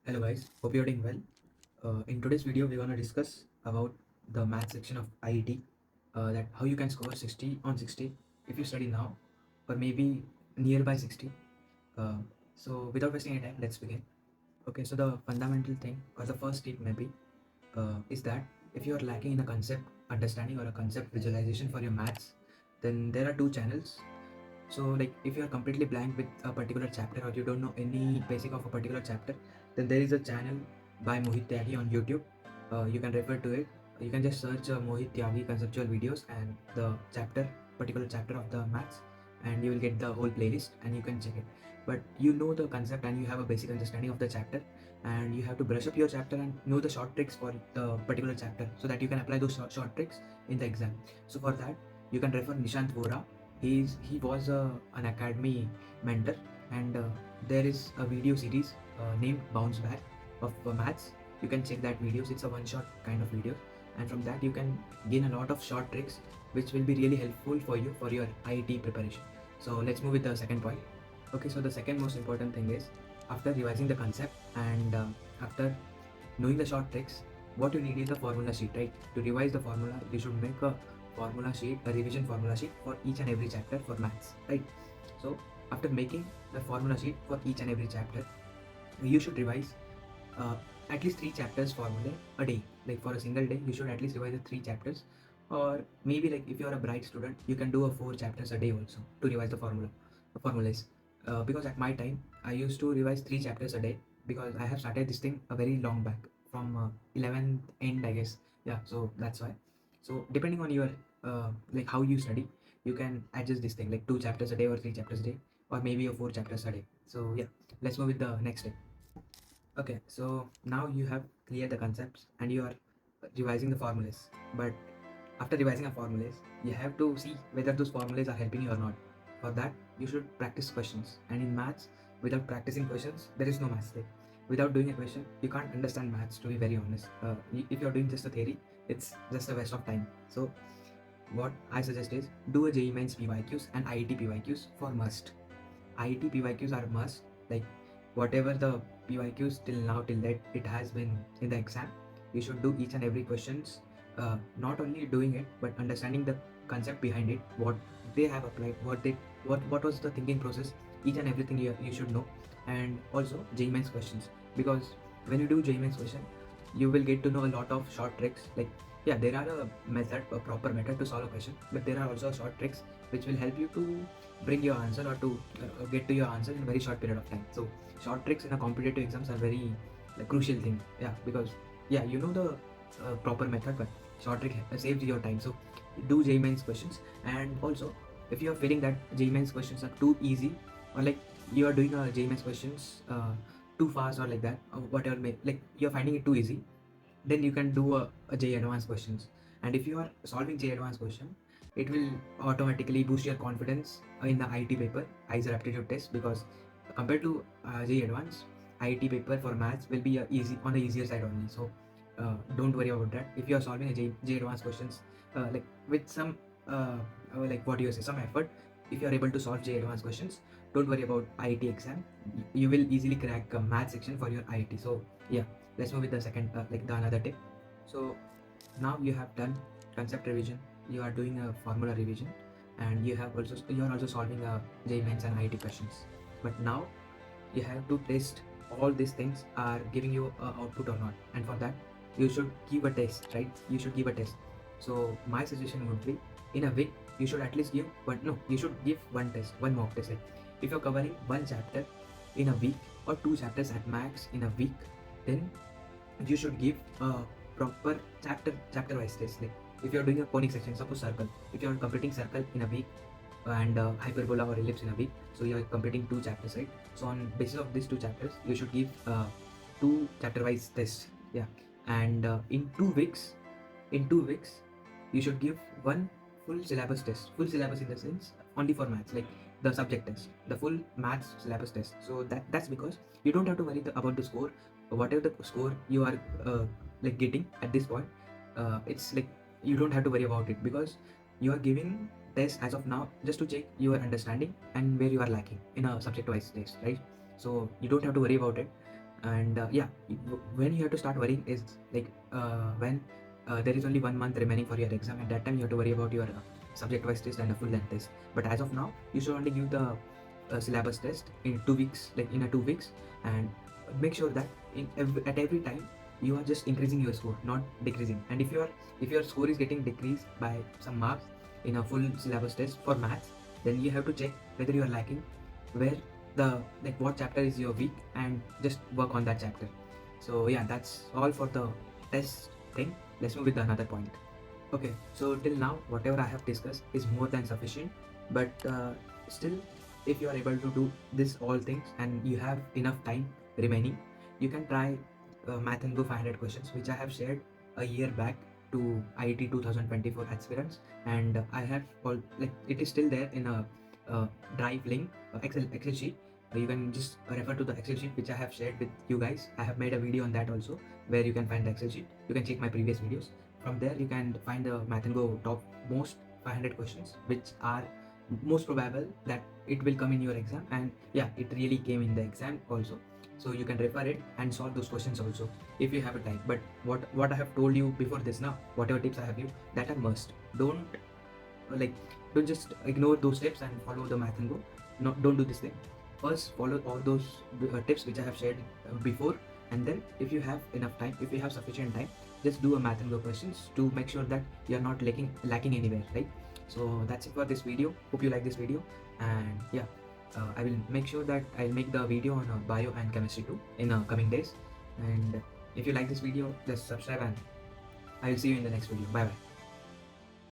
Hello guys, hope you're doing well. In today's video, we're gonna discuss about the math section of IET. That how you can score 60 on 60 if you study now, or maybe nearby 60. Uh, so without wasting any time, let's begin. Okay, so the fundamental thing or the first tip maybe is that if you are lacking in a concept understanding or a concept visualization for your maths, then there are two channels. So like if you are completely blank with a particular chapter or you don't know any basic of a particular chapter, then there is a channel by Mohit Tyagi on YouTube. You can refer to it. You can just search Mohit Tyagi conceptual videos and the particular chapter of the maths, and you will get the whole playlist and you can check it. But you know the concept and you have a basic understanding of the chapter, and you have to brush up your chapter and know the short tricks for the particular chapter so that you can apply those short tricks in the exam. So for that, you can refer Nishant Vora. He was an academy mentor, and there is a video series named Bounce Back of maths. You can check that videos. It's a one shot kind of video, and from that you can gain a lot of short tricks which will be really helpful for you for your IIT preparation. So let's move with the second point. Okay, so the second most important thing is after revising the concept and after knowing the short tricks, what you need is the formula sheet, right? To revise the formula, you should make a formula sheet, a revision formula sheet for each and every chapter for maths, right? So after making the formula sheet for each and every chapter, you should revise uh, at least 3 chapters formula a day. Like for a single day, you should at least revise the 3 chapters, or maybe like if you are a bright student, you can do a 4 chapters a day also to revise the formulas. Because at my time, I used to revise 3 chapters a day because I have started this thing a very long back from 11th end, I guess. Yeah, so that's why. So depending on your like how you study, you can adjust this thing like 2 chapters a day or 3 chapters a day, or maybe a 4 chapters a day. So yeah, let's move with the next step. Okay, so now you have cleared the concepts and you are revising the formulas. But after revising the formulas, you have to see whether those formulas are helping you or not. For that, you should practice questions. And in maths, without practicing questions, there is no maths. Like, without doing a question, you can't understand maths. To be very honest, if you're doing just a theory, it's just a waste of time. So what I suggest is do a JEE Mains PYQs and IIT PYQs for must. IIT PYQs are must. Like whatever the PYQs till now till that it has been in the exam, you should do each and every questions. Not only doing it but understanding the concept behind it, what they have applied, what was the thinking process, each and everything you should know, and also JEE Mains questions, because when you do JEE Mains question, you will get to know a lot of short tricks. Like yeah, there are a proper method to solve a question, but there are also short tricks which will help you to bring your answer or to get to your answer in a very short period of time. So short tricks in a competitive exams are very like, crucial thing. Yeah, because yeah, you know the proper method, but short trick saves your time. So do JEE Mains questions, and also if you are feeling that JEE Mains questions are too easy, or like you are doing a JEE Mains questions too fast or like that, or whatever, like you're finding it too easy, then you can do a J advanced questions. And if you are solving J advanced question, it will automatically boost your confidence in the IT paper, IISER Aptitude test, because compared to J advanced, IT paper for maths will be easy on the easier side only. So don't worry about that. If you are solving a J advanced questions like with some like what do you say, some effort, if you are able to solve J advanced questions, don't worry about IIT exam. You will easily crack a math section for your IIT. So yeah, let's move with the second like the another tip. So now you have done concept revision, you are doing a formula revision, and you are also solving a JEE Mains and IIT questions. But now you have to test all these things are giving you a output or not, and for that you should give a test, right? You should give a test. So my suggestion would be, in a week you should at least give, but no, you should give one test, one mock test. Like if you're covering one chapter in a week or 2 chapters at max in a week, then you should give a proper chapter wise test. Like if you're doing a conic section, suppose circle, if you're completing circle in a week and hyperbola or ellipse in a week, so you're completing 2 chapters, right? So on basis of these 2 chapters, you should give 2 chapter wise tests. Yeah, and in 2 weeks you should give one full syllabus test. Full syllabus in the sense only for maths, like the subject test, the full maths syllabus test. So that's because you don't have to worry about the score. Whatever the score you are like getting at this point, it's like you don't have to worry about it, because you are giving test as of now just to check your understanding and where you are lacking in a subject wise test, right? So you don't have to worry about it. And when you have to start worrying is like when there is only 1 month remaining for your exam. At that time you have to worry about your subject wise test and a full length test. But as of now you should only give the syllabus test in 2 weeks, like in a 2 weeks, and make sure that at every time you are just increasing your score, not decreasing. And if your score is getting decreased by some marks in a full syllabus test for maths, then you have to check whether you are lacking, where the like what chapter is your weak, and just work on that chapter. So yeah, that's all for the test thing. Let's move with another point. Okay, so till now whatever I have discussed is more than sufficient, but still, if you are able to do this all things and you have enough time remaining, you can try math and go 500 questions, which I have shared a year back to IIT 2024 aspirants. And I have all, like, it is still there in a drive link, Excel sheet. You can just refer to the Excel sheet which I have shared with you guys. I have made a video on that also, where you can find the Excel sheet. You can check my previous videos. From there you can find the math and go top most 500 questions which are most probable that it will come in your exam. And yeah, it really came in the exam also, so you can refer it and solve those questions also if you have a time. But what I have told you before this now, whatever tips I have you, that are must. Like don't just ignore those tips and follow the math and go. No, don't do this thing. First follow all those tips which I have shared before, and then if you have enough time, if you have sufficient time, just do a math and go questions to make sure that you are not lacking anywhere, right? So that's it for this video. Hope you like this video. And yeah, I will make sure that I'll make the video on bio and chemistry too in coming days. And if you like this video, just subscribe, and I'll see you in the next video. Bye bye.